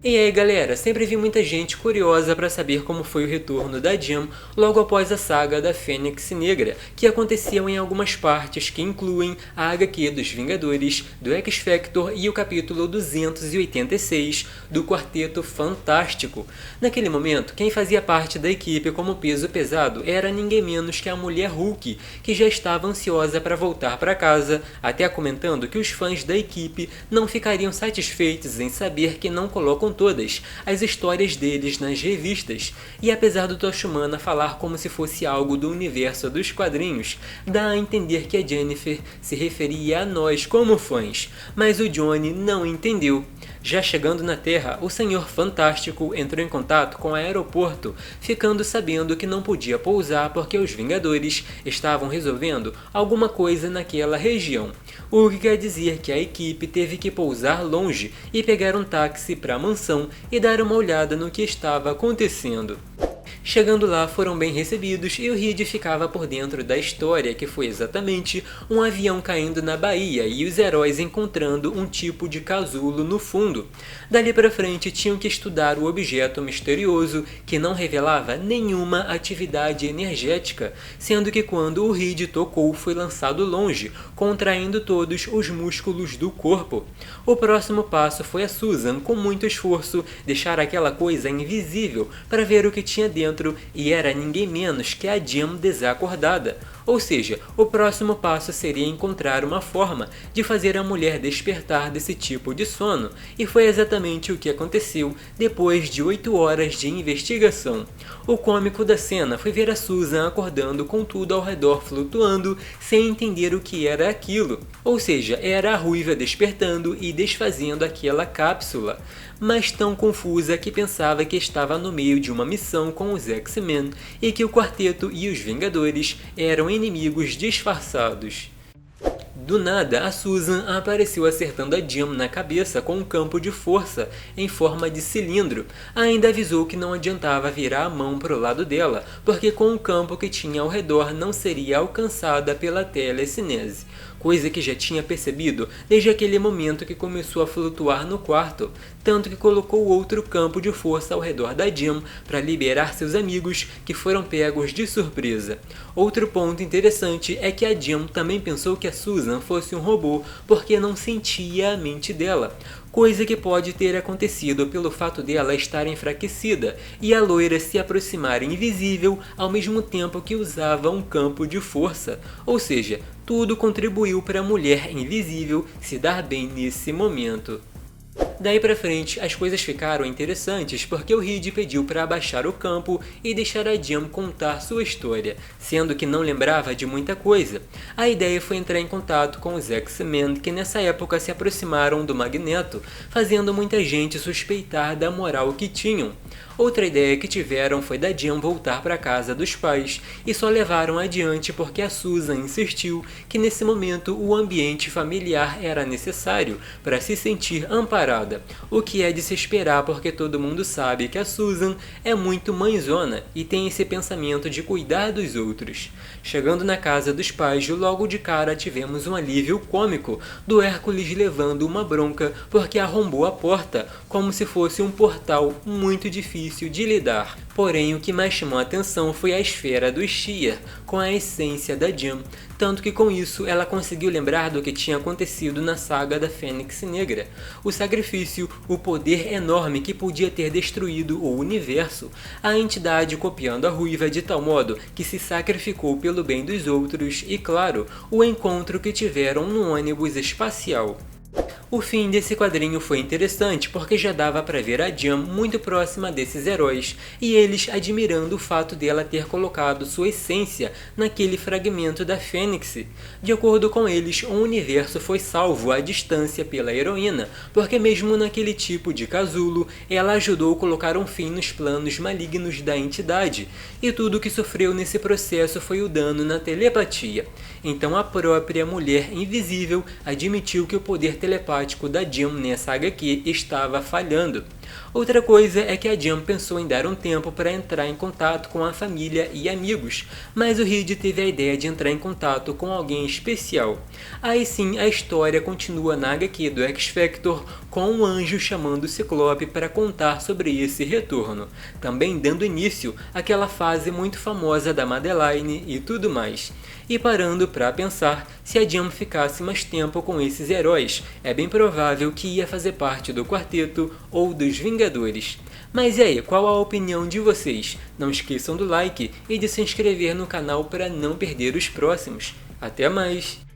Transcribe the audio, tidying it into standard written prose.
E aí galera, sempre vi muita gente curiosa para saber como foi o retorno da Jean logo após a saga da Fênix Negra, que aconteciam em algumas partes que incluem a HQ dos Vingadores, do X-Factor e o capítulo 286 do Quarteto Fantástico. Naquele momento, quem fazia parte da equipe como peso pesado era ninguém menos que a Mulher Hulk, que já estava ansiosa para voltar para casa, até comentando que os fãs da equipe não ficariam satisfeitos em saber que não colocam todas as histórias deles nas revistas, e apesar do Tocha Humana falar como se fosse algo do universo dos quadrinhos, dá a entender que a Jennifer se referia a nós como fãs, mas o Johnny não entendeu. Já chegando na Terra, o Senhor Fantástico entrou em contato com o aeroporto, ficando sabendo que não podia pousar porque os Vingadores estavam resolvendo alguma coisa naquela região, o que quer dizer que a equipe teve que pousar longe e pegar um táxi para a mansão e dar uma olhada no que estava acontecendo. Chegando lá, foram bem recebidos e o Reed ficava por dentro da história, que foi exatamente um avião caindo na Bahia e os heróis encontrando um tipo de casulo no fundo. Dali para frente tinham que estudar o objeto misterioso que não revelava nenhuma atividade energética, sendo que quando o Reed tocou foi lançado longe, contraindo todos os músculos do corpo. O próximo passo foi a Susan, com muito esforço, deixar aquela coisa invisível para ver o que tinha dentro, e era ninguém menos que a Jean desacordada. Ou seja, o próximo passo seria encontrar uma forma de fazer a mulher despertar desse tipo de sono, e foi exatamente o que aconteceu depois de 8 horas de investigação. O cômico da cena foi ver a Susan acordando com tudo ao redor flutuando, sem entender o que era aquilo. Ou seja, era a Ruiva despertando e desfazendo aquela cápsula, mas tão confusa que pensava que estava no meio de uma missão com os X-Men e que o Quarteto e os Vingadores eram inimigos disfarçados. Do nada, a Susan apareceu acertando a Jean na cabeça com um campo de força em forma de cilindro. Ainda avisou que não adiantava virar a mão para o lado dela, porque com o campo que tinha ao redor não seria alcançada pela telecinese, coisa que já tinha percebido desde aquele momento que começou a flutuar no quarto, tanto que colocou outro campo de força ao redor da Jean para liberar seus amigos, que foram pegos de surpresa. Outro ponto interessante é que a Jean também pensou que a Susan fosse um robô porque não sentia a mente dela, coisa que pode ter acontecido pelo fato dela estar enfraquecida e a loira se aproximar invisível ao mesmo tempo que usava um campo de força, ou seja, tudo contribuiu para a mulher invisível se dar bem nesse momento. Daí pra frente, as coisas ficaram interessantes porque o Reed pediu para abaixar o campo e deixar a Jean contar sua história, sendo que não lembrava de muita coisa. A ideia foi entrar em contato com os X-Men, que nessa época se aproximaram do Magneto, fazendo muita gente suspeitar da moral que tinham. Outra ideia que tiveram foi da Jean voltar para casa dos pais, e só levaram adiante porque a Susan insistiu que nesse momento o ambiente familiar era necessário para se sentir amparada, o que é de se esperar porque todo mundo sabe que a Susan é muito mãezona e tem esse pensamento de cuidar dos outros. Chegando na casa dos pais, logo de cara tivemos um alívio cômico do Hércules levando uma bronca porque arrombou a porta, como se fosse um portal muito difícil de lidar. Porém, o que mais chamou a atenção foi a esfera do Shi'ar, com a essência da Jean, tanto que com isso ela conseguiu lembrar do que tinha acontecido na saga da Fênix Negra. O sacrifício, o poder enorme que podia ter destruído o universo, a entidade copiando a Ruiva de tal modo que se sacrificou pelo bem dos outros e, claro, o encontro que tiveram no ônibus espacial. O fim desse quadrinho foi interessante porque já dava para ver a Jean muito próxima desses heróis e eles admirando o fato dela ter colocado sua essência naquele fragmento da Fênix. De acordo com eles, o universo foi salvo à distância pela heroína, porque mesmo naquele tipo de casulo, ela ajudou a colocar um fim nos planos malignos da entidade, e tudo que sofreu nesse processo foi o dano na telepatia. Então a própria Mulher Invisível admitiu que o poder telepático da Jean nessa HQ estava falhando. Outra coisa é que a Jam pensou em dar um tempo para entrar em contato com a família e amigos, mas o Reed teve a ideia de entrar em contato com alguém especial. Aí sim, a história continua na HQ do X-Factor com um anjo chamando o Ciclope para contar sobre esse retorno, também dando início àquela fase muito famosa da Madeline e tudo mais. E parando para pensar, se a Jam ficasse mais tempo com esses heróis, é bem provável que ia fazer parte do quarteto ou dos Vingadores. Mas e aí, qual a opinião de vocês? Não esqueçam do like e de se inscrever no canal para não perder os próximos. Até mais!